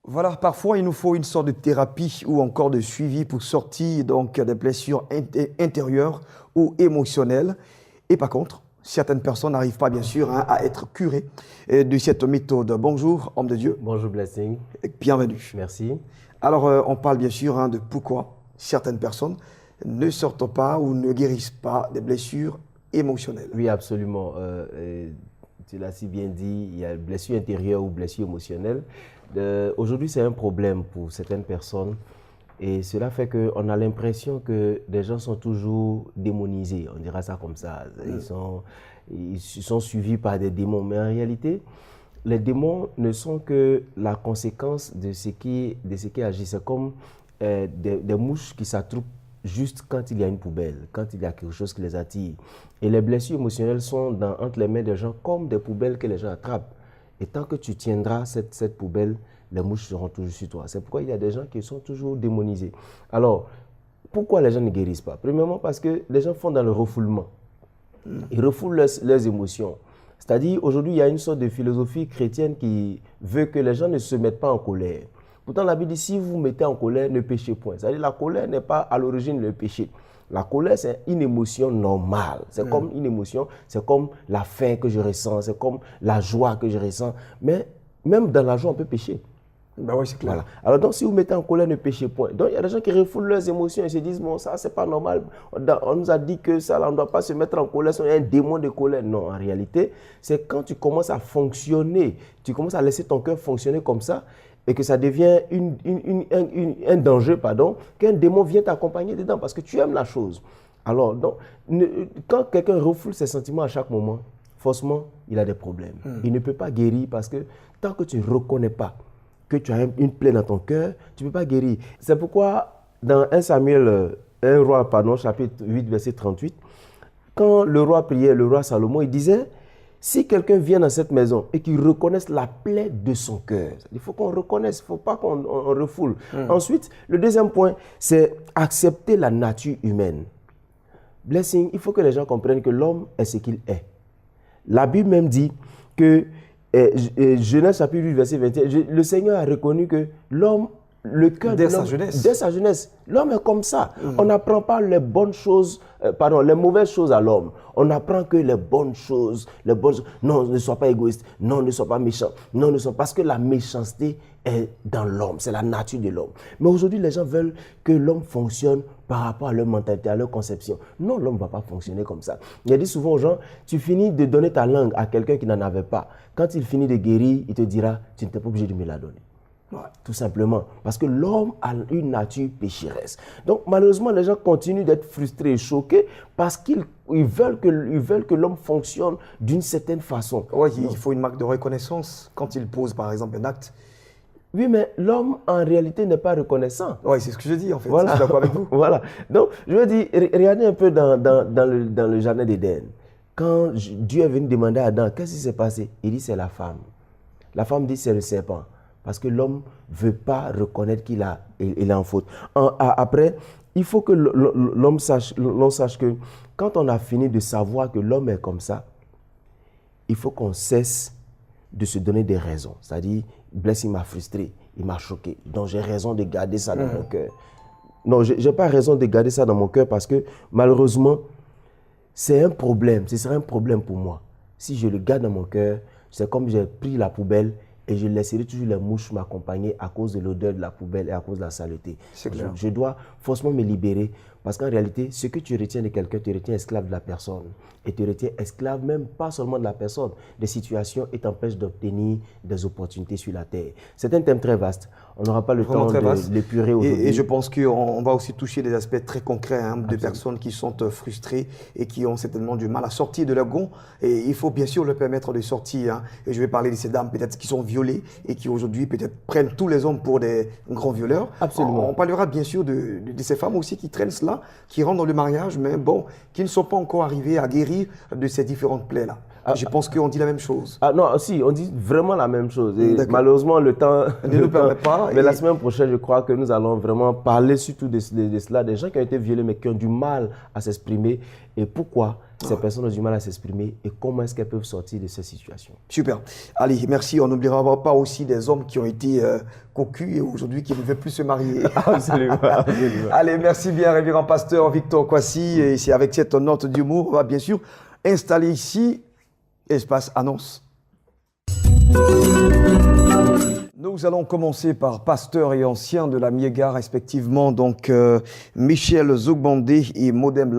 Voilà, parfois il nous faut une sorte de thérapie ou encore de suivi pour sortir donc des blessures intérieures ou émotionnelles. Et par contre, certaines personnes n'arrivent pas bien sûr à être curées de cette méthode. Bonjour, homme de Dieu. Bonjour Blessing. Bienvenue. Merci. Alors, on parle bien sûr de pourquoi certaines personnes ne sortent pas ou ne guérissent pas des blessures émotionnelles. Oui, absolument. Tu l'as si bien dit, il y a blessure intérieure ou blessure émotionnelle. Aujourd'hui, c'est un problème pour certaines personnes et cela fait qu'on a l'impression que des gens sont toujours démonisés, on dira ça comme ça. Ils sont suivis par des démons, mais en réalité, les démons ne sont que la conséquence de ce qui agit. C'est comme des mouches qui s'attroupent juste quand il y a une poubelle, quand il y a quelque chose qui les attire. Et les blessures émotionnelles sont entre les mains des gens comme des poubelles que les gens attrapent. Et tant que tu tiendras cette poubelle, les mouches seront toujours sur toi. C'est pourquoi il y a des gens qui sont toujours démonisés. Alors, pourquoi les gens ne guérissent pas? Premièrement, parce que les gens font dans le refoulement. Ils refoulent leurs émotions. C'est-à-dire, aujourd'hui, il y a une sorte de philosophie chrétienne qui veut que les gens ne se mettent pas en colère. Pourtant, la Bible dit, si vous vous mettez en colère, ne péchez point. C'est-à-dire, la colère n'est pas à l'origine le péché. La colère, c'est une émotion normale. C'est comme une émotion, c'est comme la faim que je ressens, c'est comme la joie que je ressens. Mais même dans la joie, on peut pécher. Ben oui, c'est clair. Voilà. Alors donc, si vous mettez en colère, ne péchez point. Donc, il y a des gens qui refoulent leurs émotions et se disent, bon, ça, c'est pas normal. On nous a dit que ça, là, on ne doit pas se mettre en colère, il y a un démon de colère. Non, en réalité, c'est quand tu commences à fonctionner, tu commences à laisser ton cœur fonctionner comme ça, et que ça devient un danger, qu'un démon vient t'accompagner dedans parce que tu aimes la chose. Alors, donc, quand quelqu'un refoule ses sentiments à chaque moment, forcément, il a des problèmes. Il ne peut pas guérir parce que tant que tu ne reconnais pas que tu as une plaie dans ton cœur, tu ne peux pas guérir. C'est pourquoi, dans 1 roi, chapitre 8, verset 38, quand le roi priait, le roi Salomon, il disait, si quelqu'un vient dans cette maison et qu'il reconnaisse la plaie de son cœur, il faut qu'on reconnaisse, il ne faut pas qu'on refoule. Ensuite, le deuxième point, c'est accepter la nature humaine. Blessing, il faut que les gens comprennent que l'homme est ce qu'il est. La Bible même dit que, Genèse chapitre 8, verset 21, le Seigneur a reconnu que l'homme, le cœur de l'homme, dès sa jeunesse, l'homme est comme ça. On n'apprend pas les mauvaises choses à l'homme. On apprend que les bonnes choses. Non, ne sois pas égoïste. Non, ne sois pas méchant. Non, ne sois pas... Parce que la méchanceté est dans l'homme. C'est la nature de l'homme. Mais aujourd'hui, les gens veulent que l'homme fonctionne par rapport à leur mentalité, à leur conception. Non, l'homme ne va pas fonctionner comme ça. Il a dit souvent aux gens, tu finis de donner ta langue à quelqu'un qui n'en avait pas. Quand il finit de guérir, il te dira, tu n'es pas obligé de me la donner. Ouais. Tout simplement. Parce que l'homme a une nature pécheresse. Donc, malheureusement, les gens continuent d'être frustrés et choqués parce qu'ils veulent que l'homme fonctionne d'une certaine façon. Oui, il faut une marque de reconnaissance quand il pose, par exemple, un acte. Oui, mais l'homme, en réalité, n'est pas reconnaissant. Oui, c'est ce que je dis, en fait. Voilà. Je suis d'accord avec vous. Voilà. Donc, je veux dire, regardez un peu dans le jardin d'Éden. Quand Dieu est venu demander à Adam, qu'est-ce qui s'est passé? Il dit, c'est la femme. La femme dit, c'est le serpent. Parce que l'homme ne veut pas reconnaître qu'il est en faute. Après, il faut que l'on sache que quand on a fini de savoir que l'homme est comme ça, il faut qu'on cesse de se donner des raisons. C'est-à-dire, Blessing m'a frustré, il m'a choqué. Donc j'ai raison de garder ça dans mon cœur. Non, je n'ai pas raison de garder ça dans mon cœur parce que malheureusement, c'est un problème. Ce serait un problème pour moi. Si je le garde dans mon cœur, c'est comme j'ai pris la poubelle et je laisserai toujours les mouches m'accompagner à cause de l'odeur de la poubelle et à cause de la saleté. Je dois forcément me libérer parce qu'en réalité, ce que tu retiens de quelqu'un, tu retiens esclave de la personne. Et tu retiens esclave même pas seulement de la personne, des situations et t'empêchent d'obtenir des opportunités sur la terre. C'est un thème très vaste. On n'aura pas le temps de l'épurer aujourd'hui. Et je pense qu'on va aussi toucher des aspects très concrets de personnes qui sont frustrées et qui ont certainement du mal à sortir de leur gond. Et il faut bien sûr leur permettre de sortir. Et je vais parler de ces dames peut-être qui sont violées et qui aujourd'hui peut-être prennent tous les hommes pour des grands violeurs. Absolument. On parlera bien sûr de ces femmes aussi qui traînent cela, qui rentrent dans le mariage, mais bon, qui ne sont pas encore arrivées à guérir de ces différentes plaies-là. Je pense qu'on dit la même chose. Ah non, si, on dit vraiment la même chose. Et D'accord. malheureusement, le temps Ne nous permet pas. Mais Et- la semaine prochaine, je crois que nous allons vraiment parler surtout de cela, des gens qui ont été violés mais qui ont du mal à s'exprimer. Et pourquoi ces personnes ont du mal à s'exprimer et comment est-ce qu'elles peuvent sortir de ces situations. Super. Allez, merci. On n'oubliera pas aussi des hommes qui ont été cocus et aujourd'hui qui ne veulent plus se marier. Absolument. Allez, merci bien, révérend pasteur Victor Kwasi. Et c'est avec cette note d'humour, on va bien sûr installer ici espace annonce. Nous allons commencer par pasteur et ancien de la Miega, respectivement, donc Michel Zogbandé et Modem